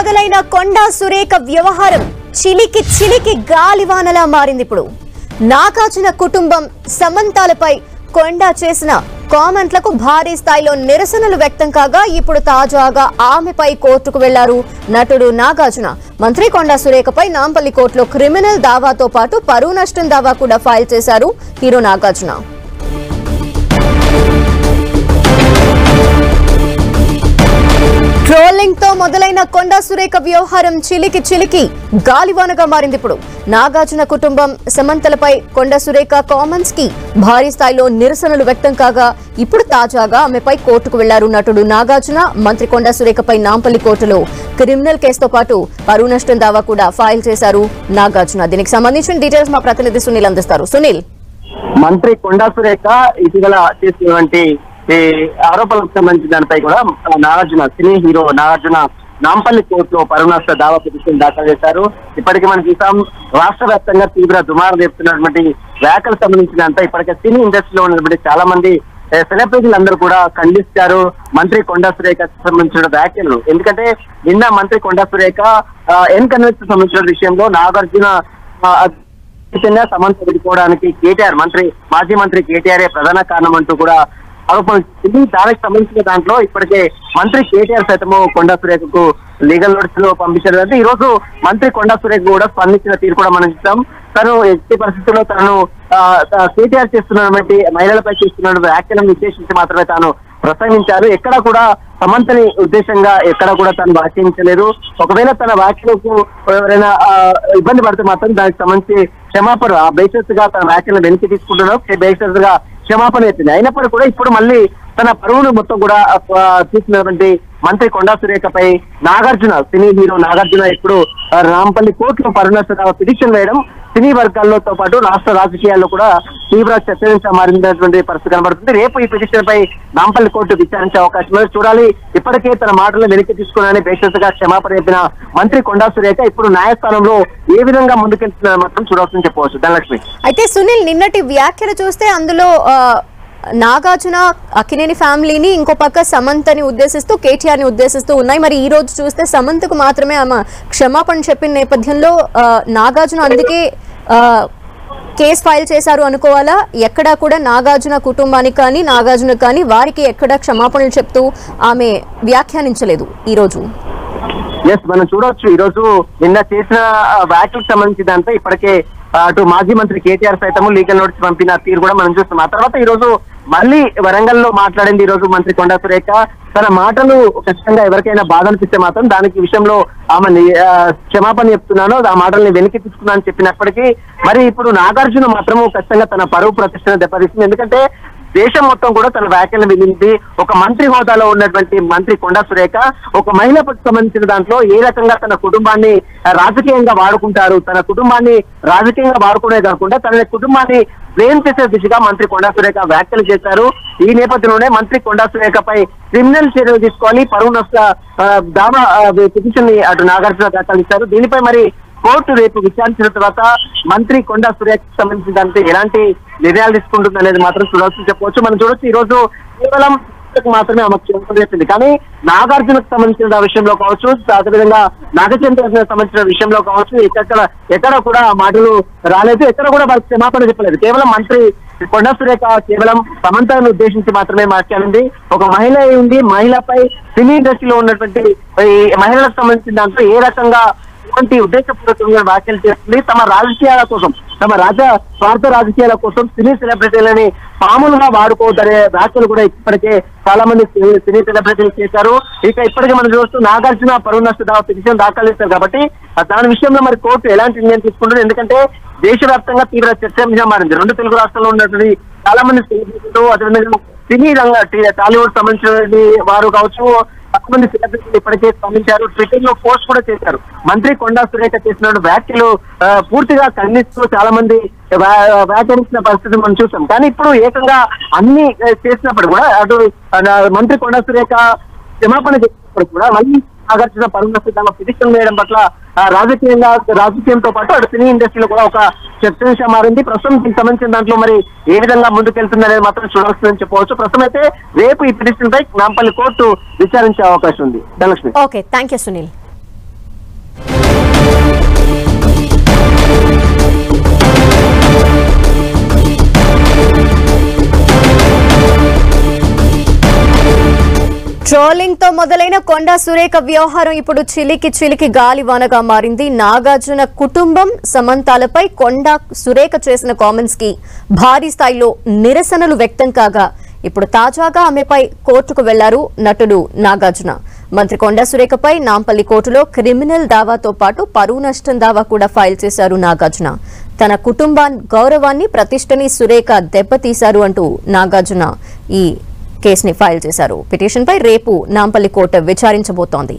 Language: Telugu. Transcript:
మొదలైన కొండా సురేఖ వ్యవహారం చిలికి చిలికి గాలివానలా మారింది. ఇప్పుడు నాగార్జున కుటుంబం సమంతాలపై కొండా చేసిన కామెంట్లకు భారీ స్థాయిలో నిరసనలు వ్యక్తం కాగా ఇప్పుడు తాజాగా ఆమెపై కోర్టుకు వెళ్లారు నటుడు నాగార్జున. మంత్రి కొండా సురేఖపై నాంపల్లి కోర్టులో క్రిమినల్ దావాతో పాటు పరువు నష్టం దావా కూడా ఫైల్ చేశారు హీరో నాగార్జున. ట్రోలింగ్ తో మొదలైన కొండా సురేఖ వ్యవహారం చిలికి చిలికి గాలివానగా మారింది. ఇప్పుడు నాగార్జున కుటుంబం సమంతలపై కొండా సురేఖ కామెంట్స్ కి భారీ స్థాయిలో నిరసనలు వ్యక్తం కాగా ఇప్పుడు తాజాగా ఆమెపై కోర్టుకు వెళ్లారు నటుడు నాగార్జున. మంత్రి కొండా సురేఖపై నాంపల్లి కోర్టులో క్రిమినల్ కేసుతో పాటు పరువు నష్టం దావా కూడా ఫైల్ చేశారు నాగార్జున. దీనికి సంబంధించిన డీటెయిల్స్ మా ప్రతినిధి సునీల్ అందిస్తారు. సునీల్, మంత్రి కొండా సురేఖ ఇటీవల చేసినటువంటి ఆరోపణలకు సంబంధించిన దానిపై కూడా నాగార్జున సినీ హీరో నాగార్జున నాంపల్లి కోర్టులో పరువు నష్ట దావా పిటిషన్ దాఖలు చేశారు. ఇప్పటికే మనం చూసాం రాష్ట్ర వ్యాప్తంగా తీవ్ర దుమారం రేపుతున్నటువంటి వ్యాఖ్యలకు సంబంధించినంత ఇప్పటికే సినీ ఇండస్ట్రీలో ఉన్నటువంటి చాలా మంది సెలబ్రిటీలు అందరూ కూడా ఖండిస్తారు మంత్రి కొండా సురేఖ సంబంధించిన వ్యాఖ్యలు. ఎందుకంటే నిన్న మంత్రి కొండా సురేఖ ఎన్కన్వెన్స్ సంబంధించిన విషయంలో నాగార్జున సమంత విడిపోవడానికి మాజీ మంత్రి కేటీఆర్ ప్రధాన కారణం అంటూ కూడా ఆరోపణలు. దానికి సంబంధించిన దాంట్లో ఇప్పటికే మంత్రి కేటీఆర్ సైతము కొండా సురేఖకు లీగల్ నోటీస్ లో పంపించారు. అంటే ఈ రోజు మంత్రి కొండా సురేఖ కూడా స్పందించిన తీరు కూడా మనం చూస్తాం. తను ఎట్టి పరిస్థితుల్లో తను కేటీఆర్ చేస్తున్నటువంటి మహిళలపై చేస్తున్న వ్యాఖ్యలను విశ్లేషించి మాత్రమే తాను ప్రసంగించారు. ఎక్కడ కూడా సమంతని ఉద్దేశంగా ఎక్కడ కూడా తను వ్యాఖ్యానించలేదు. ఒకవేళ తన వ్యాఖ్యలకు ఎవరైనా ఇబ్బంది పడితే మాత్రం దానికి సంబంధించి క్షమాపణ బేసిస్ గా తన వ్యాఖ్యలను వెనక్కి తీసుకుంటున్నాం, బేసిస్ గా క్షమాపణ ఎత్తింది. అయినప్పటికీ కూడా ఇప్పుడు మళ్ళీ తన పరువును మొత్తం కూడా తీసుకున్నటువంటి మంత్రి కొండా సురేఖపై నాగార్జున సినీ హీరో నాగార్జున ఇప్పుడు రాంపల్లి కోర్టులో పరువు నష్ట పిటిషన్ వేయడం సినీ వర్గాలతో పాటు రాష్ట్ర రాజకీయాల్లో కూడా తీవ్ర చర్చనీయంగా మారినటువంటి పరిస్థితి కనబడుతుంది. రేపు ఈ పిటిషన్ పై నాంపల్లి కోర్టు విచారించే అవకాశం ఉంది. చూడాలి. ఇప్పటికే తన మాటలను వెనక్కి తీసుకున్నానని బేసిస్ గా క్షమాపణ చెప్పిన మంత్రి కొండా సురేఖ ఇప్పుడు న్యాయస్థానంలో ఏ విధంగా ముందుకెళ్తున్నారో మాత్రం చూడాల్సింది చెప్పవచ్చు. ధనలక్ష్మి, అయితే సునీల్, నిన్నటి వ్యాఖ్యలు చూస్తే అందులో నాగార్జున అక్కినేని ఫ్యామిలీని, ఇంకో పక్క సమంతని ఉద్దేశిస్తూ కేటీఆర్ ని ఉద్దేశిస్తూ ఉన్నాయి. మరి ఈ రోజు చూస్తే సమంతకు మాత్రమే ఆమె క్షమాపణ చెప్పిన నేపథ్యంలో నాగార్జున అందుకే కేసు ఫైల్ చేశారు అనుకోవాలా? ఎక్కడా కూడా నాగార్జున కుటుంబానికి కానీ నాగార్జున కానీ వారికి ఎక్కడ క్షమాపణలు చెప్తూ ఆమె వ్యాఖ్యానించలేదు ఈ రోజు. మనం చూడవచ్చు. ఈ రోజు నిన్న చేసిన వ్యాఖ్యలకు సంబంధించి దాంతో ఇప్పటికే అటు మాజీ మంత్రి కేటీఆర్ సైతము లీగల్ నోటీస్ పంపిన తీరు కూడా మనం చూస్తున్నాం. ఆ తర్వాత ఈ రోజు మళ్ళీ వరంగల్ లో మాట్లాడింది ఈ రోజు మంత్రి కొండా సురేఖ. తన మాటలు ఖచ్చితంగా ఎవరికైనా బాధ అనిపిస్తే మాత్రం దానికి విషయంలో ఆమె క్షమాపణ చెప్తున్నాను, ఆ మాటల్ని వెనక్కి తీసుకున్నాను చెప్పినప్పటికీ మరి ఇప్పుడు నాగార్జున మాత్రము ఖచ్చితంగా తన పరువు ప్రతిష్టను దెబ్బతీస్తుంది. ఎందుకంటే దేశం మొత్తం కూడా తన వ్యాఖ్యలు వినింది. ఒక మంత్రి హోదాలో ఉన్నటువంటి మంత్రి కొండా సురేఖ ఒక మహిళకు సంబంధించిన దాంట్లో ఏ రకంగా తన కుటుంబాన్ని రాజకీయంగా వాడుకుంటారు, తన కుటుంబాన్ని రాజకీయంగా వాడుకునే కాకుండా తన కుటుంబాన్ని బ్లేమ్ చేసే దిశగా మంత్రి కొండా సురేఖ వ్యాఖ్యలు చేశారు. ఈ నేపథ్యంలోనే మంత్రి కొండా సురేఖపై క్రిమినల్ చర్యలు తీసుకొని పరువు నష్ట దావా పిటిషన్ ని అటు నాగార్జున దాఖలిస్తారు. దీనిపై మరి కోర్టు రేపు విచారించిన తర్వాత మంత్రి కొండా సురేఖ సంబంధించిన దానికి ఎలాంటి నిర్ణయాలు తీసుకుంటుంది అనేది మాత్రం చూడాల్సి చెప్పవచ్చు. మనం చూడొచ్చు. ఈ రోజు కేవలం మాత్రమే ఆమె క్షమాపణ చెప్పింది, కానీ నాగార్జునకు సంబంధించిన విషయంలో కావచ్చు, అదేవిధంగా నాగచంద్ర సంబంధించిన విషయంలో కావచ్చు ఎక్కడ కూడా మాటలు రాలేదు, ఎక్కడ కూడా వాళ్ళకి క్షమాపణ చెప్పలేదు. కేవలం మంత్రి కొండా సురేఖ కేవలం సమంతను ఉద్దేశించి మాత్రమే మాట్లాడింది. ఒక మహిళ ఉంది, మహిళపై సినీ ఇండస్ట్రీలో ఉన్నటువంటి మహిళలకు సంబంధించిన దాంట్లో ఏ రకంగా ఉద్దేశపూర్వకంగా వ్యాఖ్యలు చేస్తుంది, తమ రాజకీయాల కోసం, తమ స్వార్థ రాజకీయాల కోసం సినీ సెలబ్రిటీలని పాములుగా వాడుకోవద్దనే వ్యాఖ్యలు కూడా ఇప్పటికే చాలా మంది సినీ సెలబ్రిటీలు చేశారు. ఇక ఇప్పటికే మనం చూస్తూ నాగార్జున పరువు నష్ట దావా పిటిషన్ దాఖలు చేశారు. కాబట్టి దాని విషయంలో మరి కోర్టు ఎలాంటి నిర్ణయం తీసుకుంటుంది? ఎందుకంటే దేశవ్యాప్తంగా తీవ్ర చర్చగా మారింది. రెండు తెలుగు రాష్ట్రాల్లో ఉన్నటువంటి చాలా మంది సెలబ్రిటీలు, అదేవిధంగా సినీ టాలీవుడ్ సంబంధించిన వారు కావచ్చు, కొంతమంది సెలబ్రిటీలు ఇప్పటికే స్పందించారు. ట్విట్టర్ లో పోస్ట్ కూడా చేశారు. మంత్రి కొండా సురేఖ చేసిన వ్యాఖ్యలు పూర్తిగా ఖండిస్తూ చాలా మంది వ్యాఖ్యానించిన పరిస్థితి మనం చూసాం. కానీ ఇప్పుడు ఏకంగా అన్ని చేసినప్పుడు కూడా అటు మంత్రి కొండా సురేఖ క్షమాపణ చేసినప్పుడు కూడా మళ్ళీ నాగార్జున పరువు నష్ట పిటిషన్ వేయడం పట్ల రాజకీయంతో పాటు అటు సినీ ఇండస్ట్రీలో కూడా ఒక చర్చనీయంగా మారింది. ప్రస్తుతం దీనికి సంబంధించిన దాంట్లో మరి ఏ విధంగా ముందుకెళ్తుంది అనేది మాత్రం చూడాల్సిందని చెప్పవచ్చు. ప్రస్తుతం అయితే రేపు ఈ పిటిషన్ పై నాంపల్లి కోర్టు విచారించే అవకాశం ఉంది. Dhanalakshmi. Okay, thank you Sunil. Trolling తో మొదలైన కొండా సురేఖ వ్యవహారం ఇప్పుడు చిలికి గాలివానగా మారింది. నాగార్జున కుటుంబం సమంతాలపై కొండా సురేఖ చేసిన కామెంట్స్ కి భారీ స్థాయిలో నిరసనలు వ్యక్తం కాగా ఇప్పుడు తాజాగా ఆమెపై కోర్టుకు వెళ్లారు నటుడు నాగార్జున. మంత్రి కొండా సురేఖపై నాంపల్లి కోర్టులో క్రిమినల్ దావాతో పాటు పరువు నష్టం దావా కూడా ఫైల్ చేశారు నాగార్జున. తన కుటుంబాన్ని గౌరవాన్ని ప్రతిష్టని సురేఖ దెబ్బతీశారు అంటూ నాగార్జున ఈ కేసుని ఫైల్ చేశారు. పిటిషన్పై రేపు నాంపల్లి కోర్టు విచారించబోతోంది.